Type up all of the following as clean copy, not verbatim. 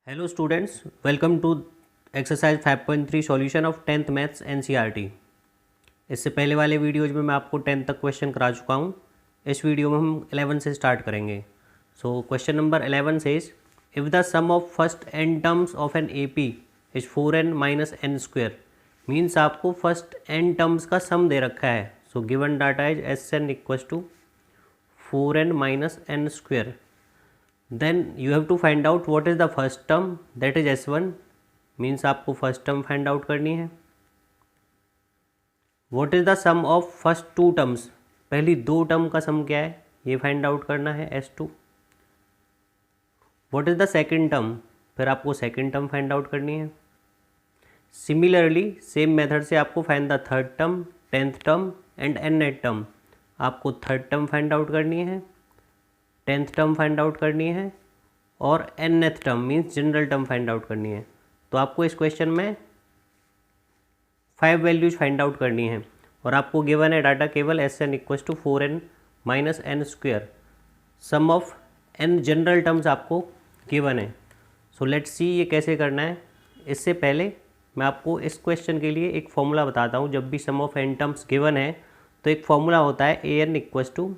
Hello students, welcome to exercise 5.3 solution of 10th maths NCERT. इससे पहले वाले videos में मैं आपको 10 तक क्वेश्चन करा चुका हूँ। इस वीडियो में हम 11 से स्टार्ट करेंगे। So question number 11 says if the sum of first n terms of an AP is 4n minus n square. Means आपको फर्स्ट एन टर्म्स का सम दे रखा है। So given data is Sn equals to 4n minus n square. Then you have to find out what is the first term, that is S1। Means आपको first term find out करनी है। What is the sum of first two terms, पहली दो term का सम क्या है ये find out करना है S2। What is the second term, फिर आपको सेकेंड टर्म फाइंड आउट करनी है। सिमिलरली सेम मेथड से आपको find the third term, 10th term and nth term. आपको थर्ड टर्म फाइंड आउट करनी है, 10th टर्म फाइंड आउट करनी है और nth term means general term find out करनी है। तो आपको इस क्वेश्चन में 5 वैल्यूज फाइंड आउट करनी है और आपको गिवन है डाटा केवल Sn equals to 4n minus n square. Sum of n general terms आपको गिवन है। सो लेट्स सी ये कैसे करना है। इससे पहले मैं आपको इस क्वेश्चन के लिए एक फॉर्मूला बताता हूँ। जब भी sum of n terms given है तो एक फॉर्मूला होता है an equals to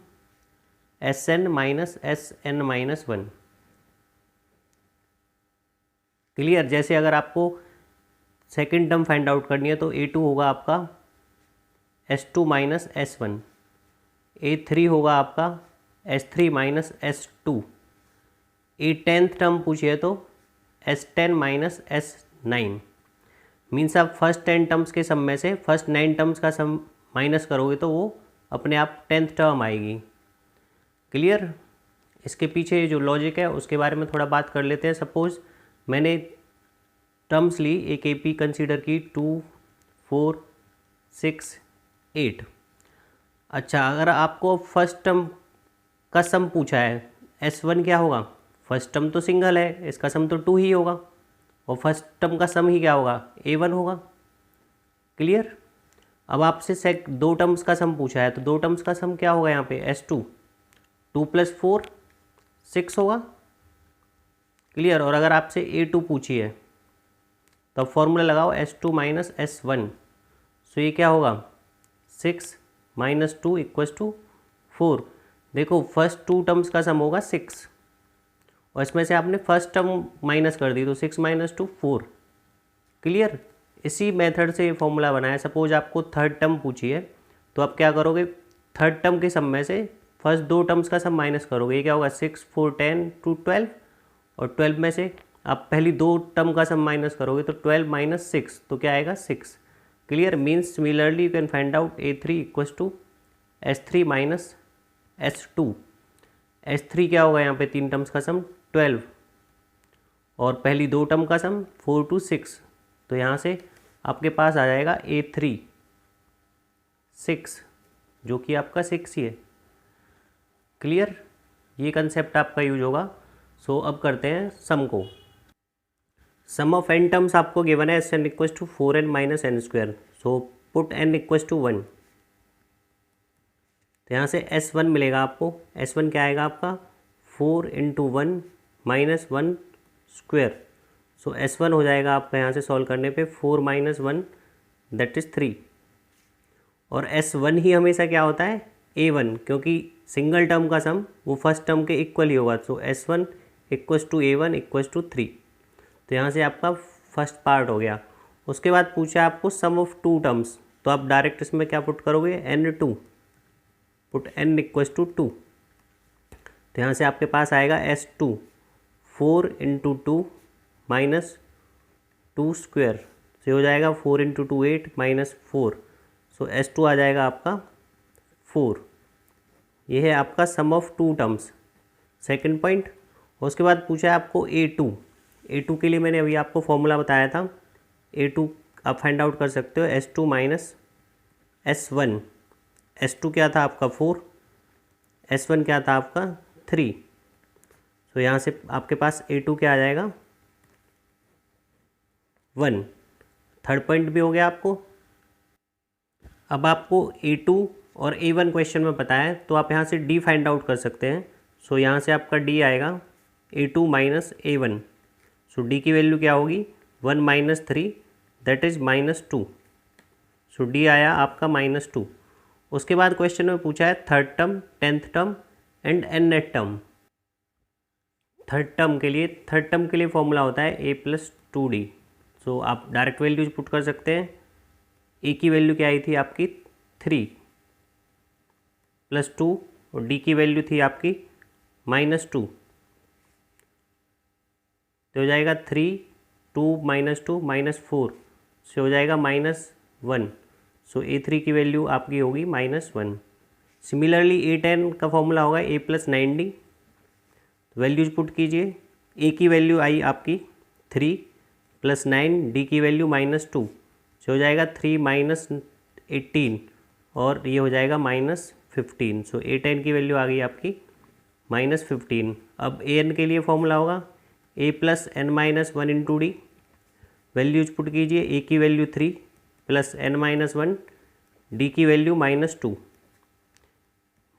Sn minus Sn minus 1। Clear. जैसे अगर आपको सेकेंड टर्म फाइंड आउट करनी है तो A2 होगा आपका S2 माइनस S1, A3 होगा आपका S3 minus S2, A10th term पूछिए तो S10 माइनस S9। मीन्स आप फर्स्ट 10 टर्म्स के सम में से फर्स्ट 9 टर्म्स का सम माइनस करोगे तो वो अपने आप 10th टर्म आएगी। क्लियर। इसके पीछे जो लॉजिक है उसके बारे में थोड़ा बात कर लेते हैं। सपोज मैंने टर्म्स ली, एक एपी कंसीडर की 2, 4, 6, 8। अच्छा, अगर आपको फर्स्ट टर्म का सम पूछा है S1 क्या होगा? फर्स्ट टर्म तो सिंगल है, इसका सम तो 2 ही होगा और फर्स्ट टर्म का सम ही क्या होगा? A1 होगा। क्लियर। अब आपसे दो टर्म्स का सम पूछा है तो दो टर्म्स का सम क्या होगा यहाँ पे? S2, 2 + 4 6 होगा। क्लियर। और अगर आपसे A2 पूछी है तो फॉर्मूला लगाओ S2 माइनस S1। सो ये क्या होगा? 6 माइनस 2 इक्वल्स टू 4। देखो फर्स्ट टू टर्म्स का सम होगा 6 और इसमें से आपने फर्स्ट टर्म माइनस कर दी तो 6 माइनस 2 4। क्लियर। इसी मेथड से ये फॉर्मूला बनाया। सपोज आपको थर्ड टर्म पूछी है तो आप क्या करोगे? थर्ड टर्म के सम में से फर्स्ट दो टर्म्स का सम माइनस करोगे। ये क्या होगा? 6, 4, 10 to 12 और 12 में से आप पहली दो टर्म का सम माइनस करोगे तो 12 माइनस 6 तो क्या आएगा? 6। Clear. Means similarly you can find out A3 equals to S3 minus S2। S3 क्या होगा यहाँ पे? तीन टर्म्स का सम 12 और पहली दो टर्म का सम 4 to 6। तो यहाँ से आपके पास आ जाएगा A3 6 जो कि आपका 6 ही है। क्लियर। ये कंसेप्ट आपका यूज होगा। सो अब करते हैं सम को। सम ऑफ n टर्म्स आपको गिवन है Sn equals to 4n minus n square. So put n equals to 1। तो यहाँ से S1 मिलेगा आपको। S1 क्या आएगा आपका? 4 × 1 माइनस 1 स्क्वेयर। सो S1 हो जाएगा आपका यहाँ से सॉल्व करने पे 4 माइनस 1 दैट इज़ 3। और S1 ही हमेशा क्या होता है? A1, क्योंकि सिंगल टर्म का सम वो फर्स्ट टर्म के इक्वल ही होगा। So S1 equals to A1 equals to 3। तो यहाँ से आपका फर्स्ट पार्ट हो गया। उसके बाद पूछा आपको सम ऑफ टू टर्म्स, तो आप डायरेक्ट इसमें क्या पुट करोगे? N2। Put n equals to 2। तो यहाँ से आपके पास आएगा S2 4 × 2 माइनस 2 स्क्वेयर। तो हो जाएगा 4 × 2 8 माइनस 4। सो S2 आ जाएगा आपका 4। ये है आपका sum of two terms, second point. उसके बाद पूछा है आपको A2। A2 के लिए मैंने अभी आपको फॉर्मूला बताया था। A2 आप फाइंड आउट कर सकते हो S2 माइनस S1। S2 क्या था आपका 4, S1 क्या था आपका 3। तो यहाँ से आपके पास A2 क्या आ जाएगा? 1। थर्ड पॉइंट भी हो गया आपको। अब आपको A2 और A1 क्वेश्चन में पता है तो आप यहाँ से D फाइंड आउट कर सकते हैं। सो यहाँ से आपका D आएगा A2 minus A1। So d की वैल्यू क्या होगी 1 minus 3 that is -2। So d आया आपका -2। उसके बाद क्वेश्चन में पूछा है third term, 10th term and nth term. Third term के लिए फॉर्मूला होता है a+2d। सो आप डायरेक्ट वैल्यूज पुट कर सकते हैं। ए की वैल्यू क्या आई थी आपकी 3 +2 और डी की वैल्यू थी आपकी -2, तो हो जाएगा 3 2 -2 -4 से हो जाएगा -1। सो A3 की वैल्यू आपकी होगी -1। सिमिलरली A10 का फॉर्मूला होगा a+9d। वैल्यूज पुट कीजिए। ए की वैल्यू आई आपकी 3 + 9, डी की वैल्यू -2 से हो जाएगा 3 - 18 और ये हो जाएगा -15। सो A10 की वैल्यू आ गई आपकी -15। अब an के लिए फॉर्मूला होगा a+n-1 into d. Values put कीजिए। ए की वैल्यू 3 + n-1, डी की वैल्यू -2।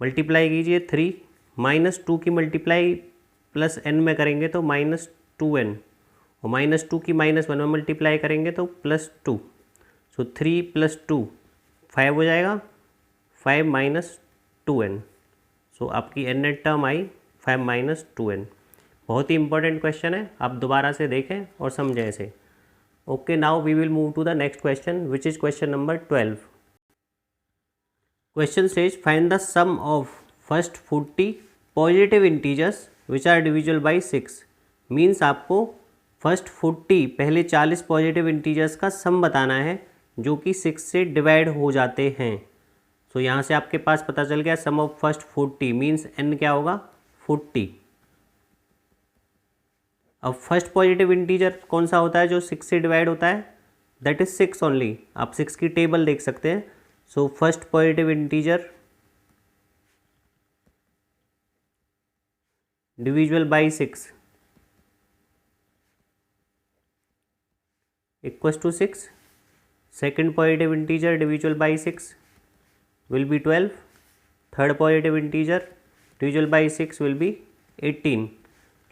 मल्टीप्लाई कीजिए 3 -2 की मल्टीप्लाई +n में करेंगे तो -2n और -2 की -1 में मल्टीप्लाई करेंगे तो +2। सो 3 + 2 5 हो जाएगा, 5 - 2n। सो आपकी एन नेट टर्म आई 5 - 2n। बहुत ही इंपॉर्टेंट क्वेश्चन है, आप दोबारा से देखें और समझें इसे। Okay, now we will move to the next question which is question number 12। Question says find the sum of first 40 positive integers which are divisible by 6। Means आपको फर्स्ट 40 पहले 40 पॉजिटिव इंटीजर्स का सम बताना है जो कि 6 से डिवाइड हो जाते हैं। सो यहाँ से आपके पास पता चल गया सम ऑफ फर्स्ट 40 मीन्स n क्या होगा 40। अब फर्स्ट पॉजिटिव इंटीजर कौन सा होता है जो 6 से डिवाइड होता है, दैट इज 6 ओनली। आप 6 की टेबल देख सकते हैं। So first positive integer divisible by 6 equals to 6। Second positive integer divisible by 6 will be 12। Third positive integer divisible by 6 will be 18।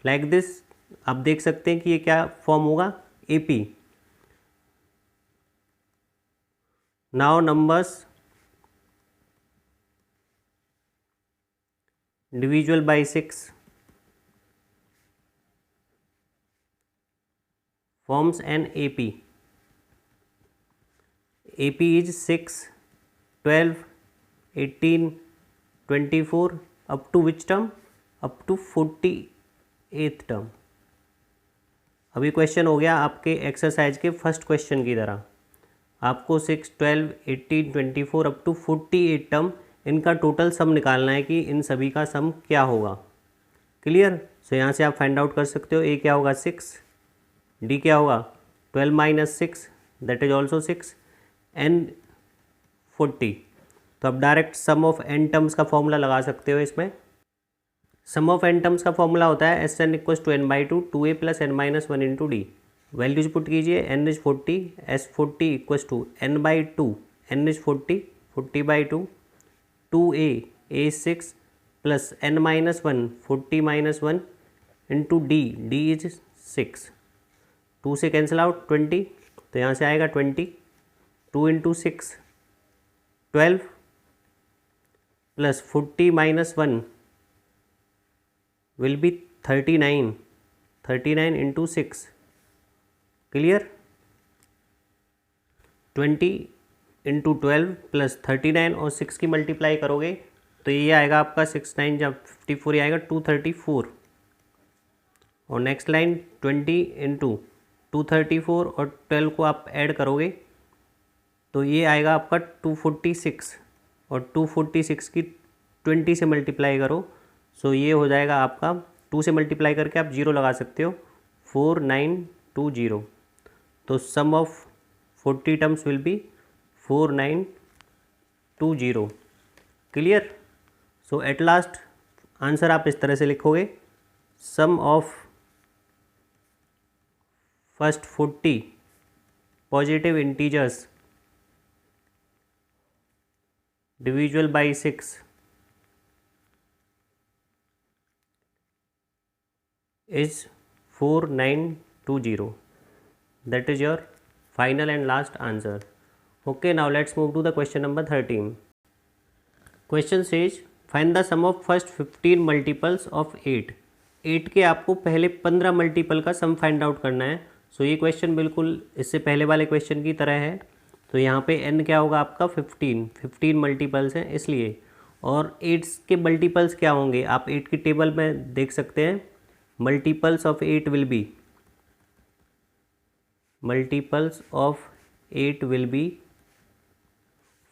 Like this आप देख सकते हैं कि ये क्या फॉर्म होगा AP। Now numbers divisible by 6 forms an AP। AP is 6, 12, 18, 24 up to which term, up to 48th term. अभी question हो गया आपके एक्सरसाइज के फर्स्ट क्वेश्चन की तरह। आपको 6, 12, 18, 24 अप टू 48 टर्म इनका टोटल सम निकालना है कि इन सभी का सम क्या होगा। क्लियर। सो यहाँ से आप फाइंड आउट कर सकते हो। ए क्या होगा 6, डी क्या होगा 12 - 6 दैट इज ऑल्सो 6, एन 40। तो अब direct sum of n terms का फॉर्मूला लगा सकते हो इसमें। सम ऑफ एन टर्म्स का फॉर्मूला होता है Sn = n/2 2a + n-1 into d. Values put कीजिए। n is 40, S40 = n/2, n is 40, 40/2, 2a, a is 6 plus n-1, 40 - 1 into d, d is 6। 2 से कैंसिल आउट 20, तो यहाँ से आएगा 20। 2 × 6 12 plus 40 - 1 will be 39, 39 × 6। Clear. 20 × 12 plus 39 और 6 की मल्टीप्लाई करोगे तो ये आएगा आपका 6 9 जब 54, ये आएगा 234। और नेक्स्ट लाइन 20 × 234 और 12 को आप ऐड करोगे तो ये आएगा आपका 246 और 246 की 20 से मल्टीप्लाई करो। सो ये हो जाएगा आपका 2 से मल्टीप्लाई करके आप 0 लगा सकते हो, 4920। तो sum of 40 terms will be 4920। Clear. So at last answer आप इस तरह से लिखोगे, sum of first 40 positive integers divisible by 6 is 4920। 20. That is your final and last answer. Okay, now let's move to the question number 13. Question says find the sum of first 15 multiples of 8. 8 के आपको पहले 15 multiple का sum find out करना है. सो ये question बिल्कुल इससे पहले वाले क्वेश्चन की तरह है. तो यहाँ पे n क्या होगा आपका 15 मल्टीपल्स हैं इसलिए. और 8 के मल्टीपल्स क्या होंगे आप 8 की टेबल में देख सकते हैं. Multiples of 8 will be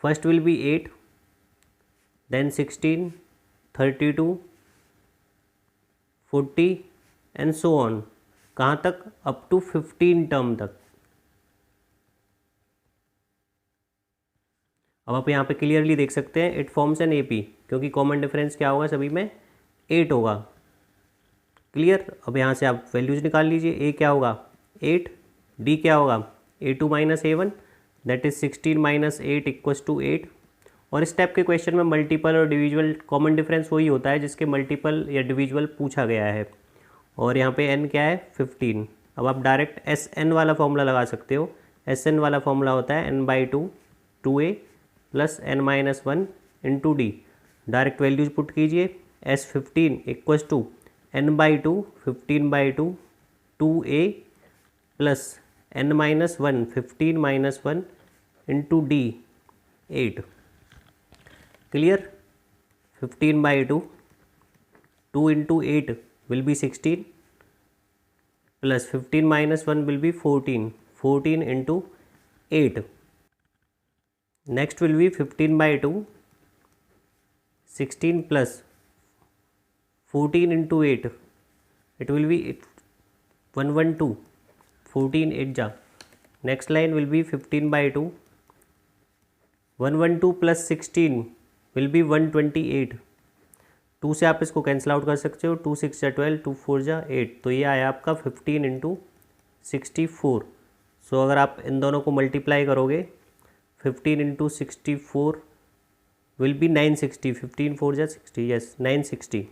first will be 8, then 16, 32, 40 and so on. कहाँ तक? अप टू 15 टर्म तक. अब आप यहाँ पे क्लियरली देख सकते हैं इट फॉर्म्स एन एपी, क्योंकि कॉमन डिफरेंस क्या होगा सभी में 8 होगा. क्लियर. अब यहाँ से आप वैल्यूज निकाल लीजिए. ए क्या होगा 8, डी क्या होगा A2 minus A1, that is 16 minus 8 equals to 8. और इस टाइप के क्वेश्चन में मल्टीपल और डिविजुअल कॉमन डिफरेंस वही होता है जिसके मल्टीपल या डिविजुअल पूछा गया है. और यहाँ पे n क्या है 15. अब आप डायरेक्ट SN वाला फॉर्मूला लगा सकते हो. SN वाला फॉर्मूला होता है n/2 2a plus n minus 1 into d. Direct values put कीजिए. S15 equals to n/2 15/2 2a plus n minus 1 15 minus 1 into d 8. Clear. 15/2 2 into 8 will be 16 plus 15 minus 1 will be 14 into 8. Next will be 15/2 16 plus 14 into 8. It will be 112 14 8 जा. Next line will be 15/2 112 plus 16 will be 128. 2 से आप इसको cancel out कर सकते हो. 2 6 जा 12 2 4 जा 8. तो ये आया आपका 15 इंटू 64. सो अगर आप इन दोनों को मल्टीप्लाई करोगे 15 इंटू 64 विल बी 960. 15 4 जा 60. यस 960.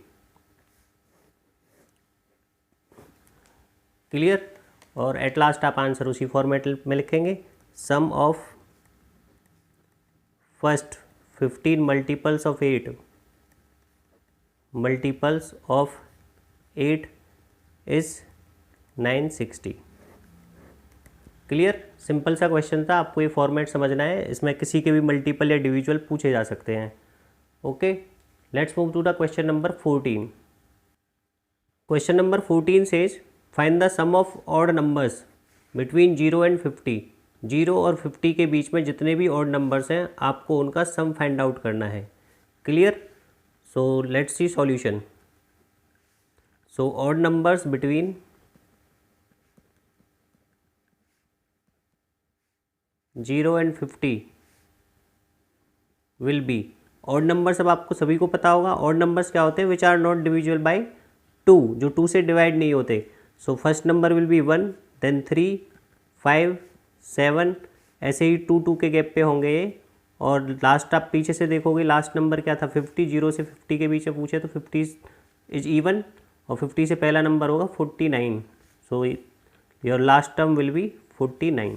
क्लियर. और एट लास्ट आप आंसर उसी फॉर्मेट में लिखेंगे. Sum of first 15 multiples of 8 is 960. Clear. Simple सा क्वेश्चन था. आपको ये फॉर्मेट समझना है. इसमें किसी के भी मल्टीपल या डिविजुअल पूछे जा सकते हैं. Okay, let's move to the question number 14. Question number 14 says find the sum of odd numbers between 0 and 50. 0 और 50 के बीच में जितने भी ऑड नंबर्स हैं आपको उनका सम फाइंड आउट करना है. Clear. So let's see solution. So odd numbers between 0 and 50 will be odd numbers. अब आपको सभी को पता होगा odd numbers क्या होते हैं which are not divisible by 2, जो 2 से डिवाइड नहीं होते. So first number will be 1, then 3, 5, 7, ऐसे ही 2 2 के गैप पे होंगे ये. और लास्ट आप पीछे से देखोगे लास्ट नंबर क्या था 50. 0 से 50 के बीच में पूछे तो 50 इज इवन और 50 से पहला नंबर होगा 49. So your last term will be 49.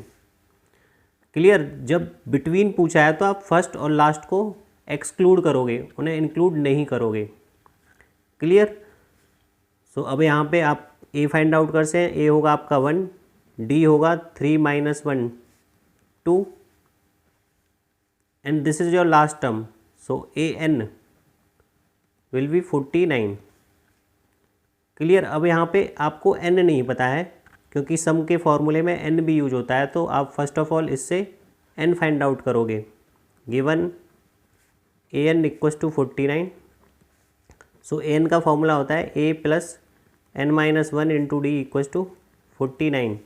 Clear. जब बिटवीन पूछा है तो आप फर्स्ट और लास्ट को एक्सक्लूड करोगे, उन्हें इंक्लूड नहीं करोगे. क्लियर. सो अब यहाँ पे आप ए फाइंड आउट कर से. ए होगा आपका 1, डी होगा 3 minus 1 2 and this is your last term. So an will be 49. Clear. अब यहाँ पे आपको n नहीं पता है क्योंकि सम के फॉर्मूले में n भी यूज होता है. तो आप फर्स्ट ऑफ ऑल इससे n फाइंड आउट करोगे. Given an equals to 49. So an का फॉर्मूला होता है a plus n minus 1 into d equals to 49.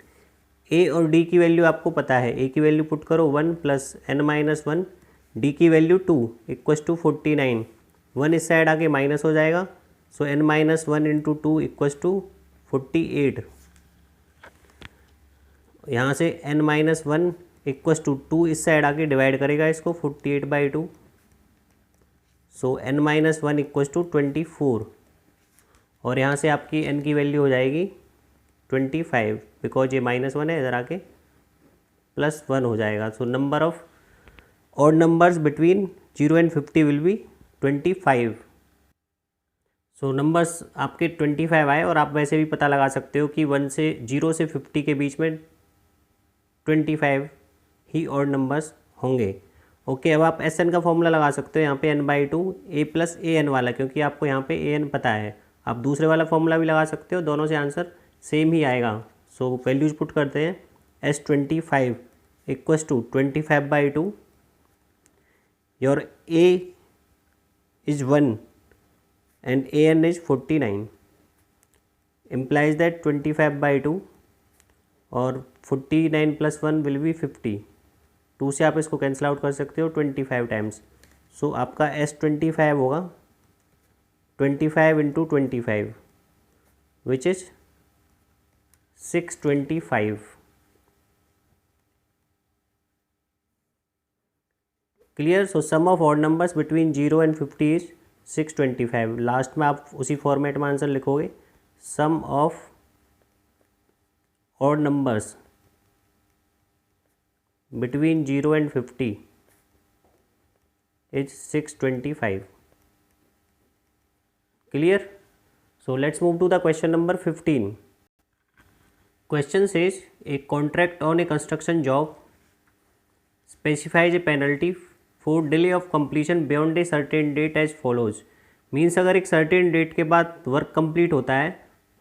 a और d की वैल्यू आपको पता है. a की वैल्यू पुट करो 1 प्लस n माइनस 1, d की वैल्यू 2 इक्वल्स टू 49. 1 इस साइड आके माइनस हो जाएगा. So n minus 1 into 2 equals to 48. यहाँ से n माइनस 1 इक्वल्स टू 2 इस साइड आके डिवाइड करेगा इसको 48/2. सो n माइनस 1 इक्वल्स टू 24. और यहाँ से आपकी n की वैल्यू हो जाएगी 25 बिकॉज ये -1 है, इधर आके +1 हो जाएगा। So number of odd numbers between 0 and 50 will be 25। So numbers आपके 25 आए, और आप वैसे भी पता लगा सकते हो कि 0 से 50 के बीच में 25 ही ऑड नंबर्स होंगे। ओके, अब आप एस एन का फॉर्मूला लगा सकते हो यहाँ पे n/2 a + an वाला, क्योंकि आपको यहाँ पे an पता है। आप दूसरे वाला फॉर्मूला भी लगा सकते हो, दोनों से आंसर सेम ही आएगा। सो वैल्यूज पुट करते हैं। S25 = 25/2, your a is 1 and an is 49, implies that 25/2 और 49 + 1 विल बी 50। 2 से आप इसको कैंसिल आउट कर सकते हो 25 टाइम्स। सो आपका S25 होगा 25 × 25 which is 625। Clear. So sum of odd numbers between 0 and 50 is 625। Last में आप उसी फॉर्मेट में आंसर लिखोगे, sum of odd numbers between 0 and 50 is 625. Clear? So let's move to the question number 15. Question says a contract on a construction job specifies a penalty for delay of completion beyond a certain date as follows. Means अगर एक certain date के बाद work complete होता है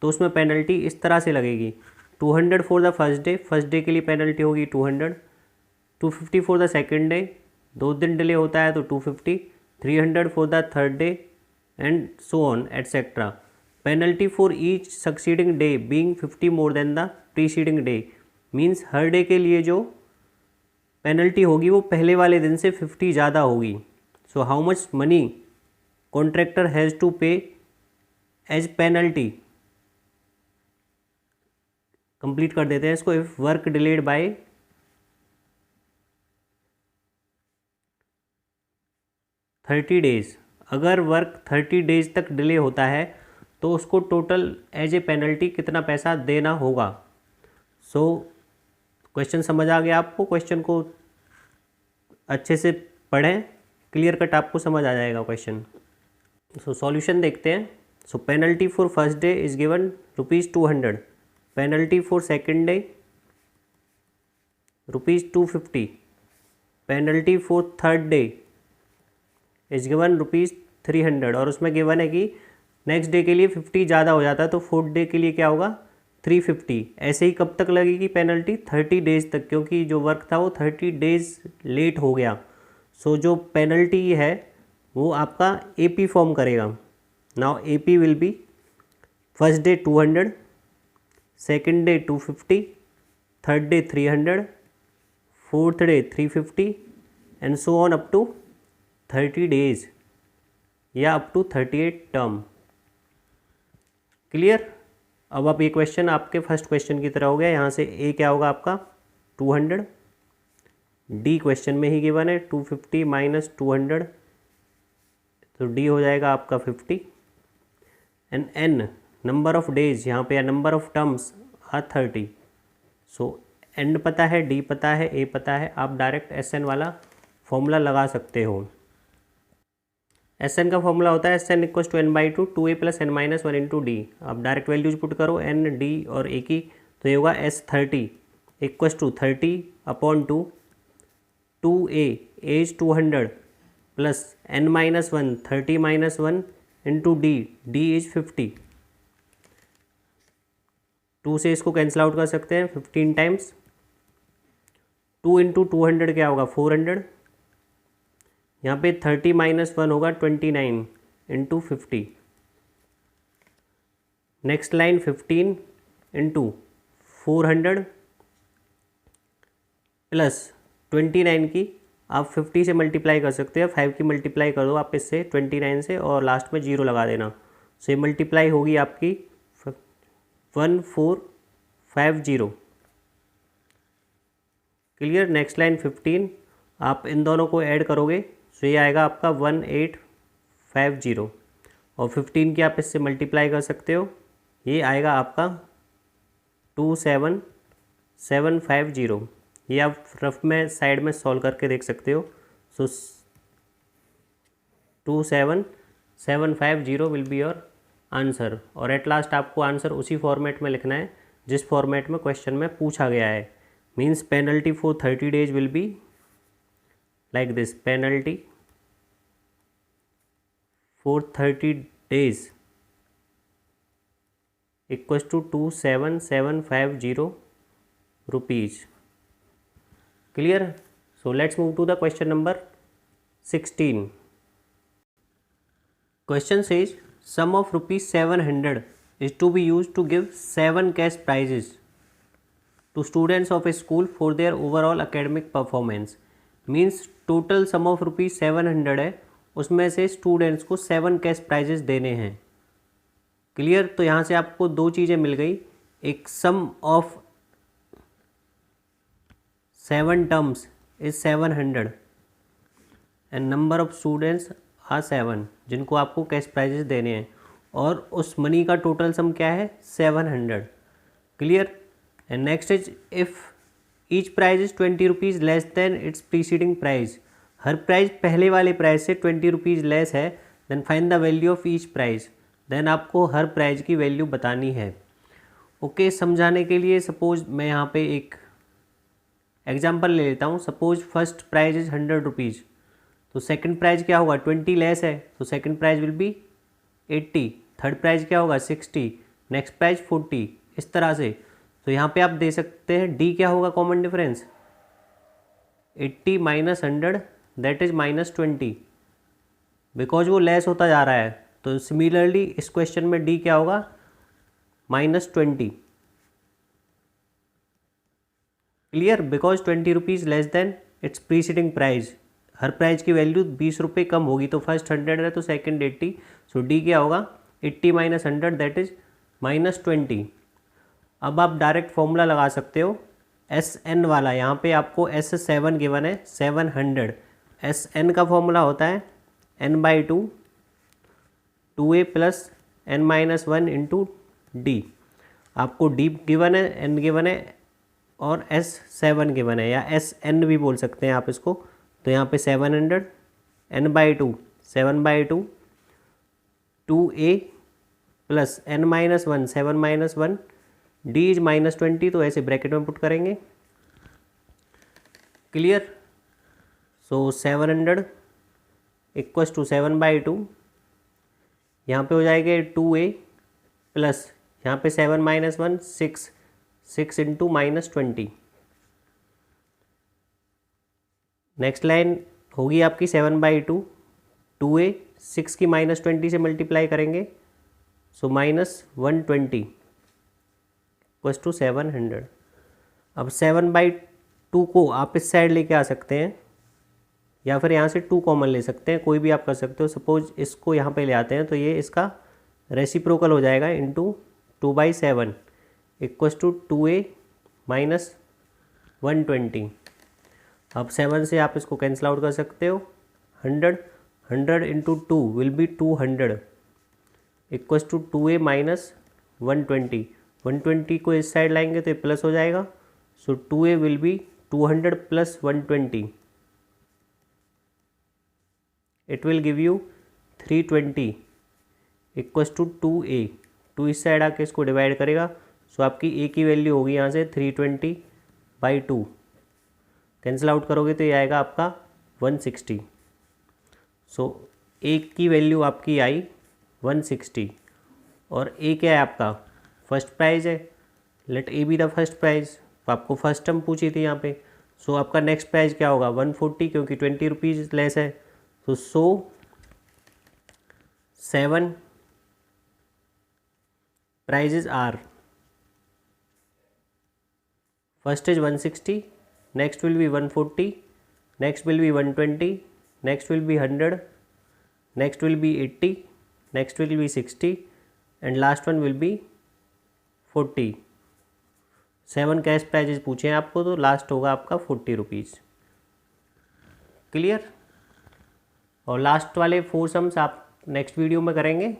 तो उसमें penalty इस तरह से लगेगी। 200 फॉर द फर्स्ट डे के लिए पेनल्टी होगी 200, 250 फॉर द सेकेंड डे, 2 दिन डिले होता है तो 250, 300 for the third day and so on etcetera. Penalty for each succeeding day being 50 more than the preceding day. Means her day के लिए जो पेनल्टी होगी वो पहले वाले दिन से 50 ज़्यादा होगी। So how much money contractor has to pay as penalty. Complete कर देते हैं इसको। If work delayed by 30 days, अगर वर्क 30 डेज तक डिले होता है तो उसको टोटल एज ए पेनल्टी कितना पैसा देना होगा। सो क्वेश्चन समझ आ गया आपको? क्वेश्चन को अच्छे से पढ़ें, क्लियर कट आपको समझ आ जाएगा क्वेश्चन। सो सॉल्यूशन देखते हैं। So penalty for first day is given ₹200, penalty for second day ₹250, penalty for third day is given ₹300, और उसमें गिवन है कि नेक्स्ट डे के लिए 50 ज़्यादा हो जाता है तो फोर्थ डे के लिए क्या होगा 350। ऐसे ही कब तक लगेगी पेनल्टी? 30 डेज तक, क्योंकि जो वर्क था वो 30 डेज लेट हो गया। सो जो पेनल्टी है वो आपका AP फॉर्म करेगा। Now AP will be first day 200, second day 250, third day 300, fourth day 350 and so on up to 30 days या अप टू 38 टर्म। क्लियर? अब आप ये क्वेश्चन आपके फर्स्ट क्वेश्चन की तरह हो गया। यहाँ से A क्या होगा आपका 200, D क्वेश्चन में ही गिवन है 250 माइनस 200, तो D हो जाएगा आपका 50, and N number of days यहाँ पे या number of terms are 30। So N पता है, D पता है, A पता है, आप डायरेक्ट SN वाला फॉर्मूला लगा सकते हो। SN का फॉर्मूला होता है SN = n/2 2a + n - 1 × D। आप डायरेक्ट वैल्यूज पुट करो N, D और A की, तो ये होगा S30 = 30/2 2a is 200 plus n-1 30 - 1 × D is 50। 2 से इसको कैंसिल आउट कर सकते हैं 15 टाइम्स। 2 × 200 क्या होगा 400। यहाँ पे 30 - 1 होगा 29 × 50। नेक्स्ट लाइन 15 × 400 प्लस 29 की आप 50 से मल्टीप्लाई कर सकते हैं। 5 की मल्टीप्लाई कर दो आप इससे 29 से और लास्ट में 0 लगा देना। सो ये मल्टीप्लाई होगी आपकी 1450। क्लियर? नेक्स्ट लाइन 15, आप इन दोनों को ऐड करोगे सो ये आएगा आपका 1850, और 15 की आप इससे मल्टीप्लाई कर सकते हो, ये आएगा आपका 27 750, ये आप रफ में साइड में सॉल्व करके देख सकते हो। सो 27750 विल बी योर आंसर। और एट लास्ट आपको आंसर उसी फॉर्मेट में लिखना है जिस फॉर्मेट में क्वेश्चन में पूछा गया है। Means penalty for 30 days will be like this, penalty for 30 days equals to 27750 rupees. Clear? So let's move to the question number 16. Question says sum of rupees 700 is to be used to give 7 cash prizes to students of a school for their overall academic performance. Means total sum of rupees 700 है, उसमें से students को 7 cash prices देने हैं। Clear? तो यहाँ से आपको दो चीज़ें मिल गई, एक sum of 7 terms is 700 and number of students are 7 जिनको आपको कैश प्राइजेस देने हैं, और उस मनी का टोटल सम क्या है 700। Clear? And next is if each prize is 20 rupees less than its preceding prize, हर प्राइज पहले वाले प्राइज से 20 रुपीज़ लेस है, then find the value of each prize, then आपको हर प्राइज की वैल्यू बतानी है। ओके, समझाने के लिए सपोज मैं यहाँ पे एक एग्जाम्पल ले लेता हूँ। Suppose first prize is 100 rupees, तो सेकंड प्राइज क्या होगा 20 लेस है, तो second prize will be 80, third prize क्या होगा 60, नेक्स्ट प्राइज 40, इस तरह से। तो यहाँ पे आप दे सकते हैं डी क्या होगा common difference, 80 minus 100 that is -20, because वो लेस होता जा रहा है। तो सिमिलरली इस क्वेश्चन में डी क्या होगा -20। Clear? Because 20 rupees less than its preceding prize, हर प्राइज की वैल्यू 20 रुपये कम होगी, तो फर्स्ट 100 है तो सेकंड 80, सो डी क्या होगा 80 माइनस 100 दैट इज -20। अब आप डायरेक्ट फॉर्मूला लगा सकते हो एस एन वाला, यहाँ पे आपको S7 गिवन है 700, एस एन का फॉर्मूला होता है n/2 2a plus n-1 into D. आपको डी गिवन है, एन गिवन है और S7 गिवन है, या SN भी बोल सकते हैं आप इसको। तो यहाँ पे 700 n/2 7/2 2a plus n-1 7-1 d is -20, तो ऐसे ब्रैकेट में पुट करेंगे। क्लियर? सो 700 इक्वल्स टू 7/2, यहाँ पे हो जाएगा 2a प्लस यहाँ पे 7-1 6 इंटू -20। नेक्स्ट लाइन होगी आपकी 7/2, 2a 6 की -20 से मल्टीप्लाई करेंगे, सो -120 इक्वल्स टू 700। अब 7/2 को आप इस साइड लेके आ सकते हैं, या फिर यहाँ से 2 कॉमन ले सकते हैं, कोई भी आप कर सकते हो। सपोज इसको यहाँ पे ले आते हैं तो ये इसका रेसिप्रोकल हो जाएगा, into 2/7 equals to 2a minus 120। अब 7 से आप इसको कैंसिल आउट कर सकते हो, 100 into 2 will be 200 equals to 2a minus 120। 120 को इस साइड लाएंगे तो ये प्लस हो जाएगा, so 2a will be 200 plus 120, it will give you 320 equals to 2a। 2 इस साइड आके इसको डिवाइड करेगा, सो आपकी a की वैल्यू होगी यहाँ से 320/2, कैंसिल आउट करोगे तो ये आएगा आपका 160। सो a की वैल्यू आपकी आई 160, और a क्या है आपका फर्स्ट प्राइज है, let a be the first prize, तो आपको फर्स्ट टर्म पूछी थी यहाँ पे। सो आपका नेक्स्ट प्राइज क्या होगा 140, क्योंकि 20 रुपीज़ लेस है, तो 7 prizes are, first is 160, next will be 140, next will be 120, next will be 100, next will be 80, next will be 60 and last one will be 40। 7 cash prices पूछे हैं आपको, तो लास्ट होगा आपका 40 रुपीज़। क्लियर? और last वाले 4 सम्स आप next video में करेंगे।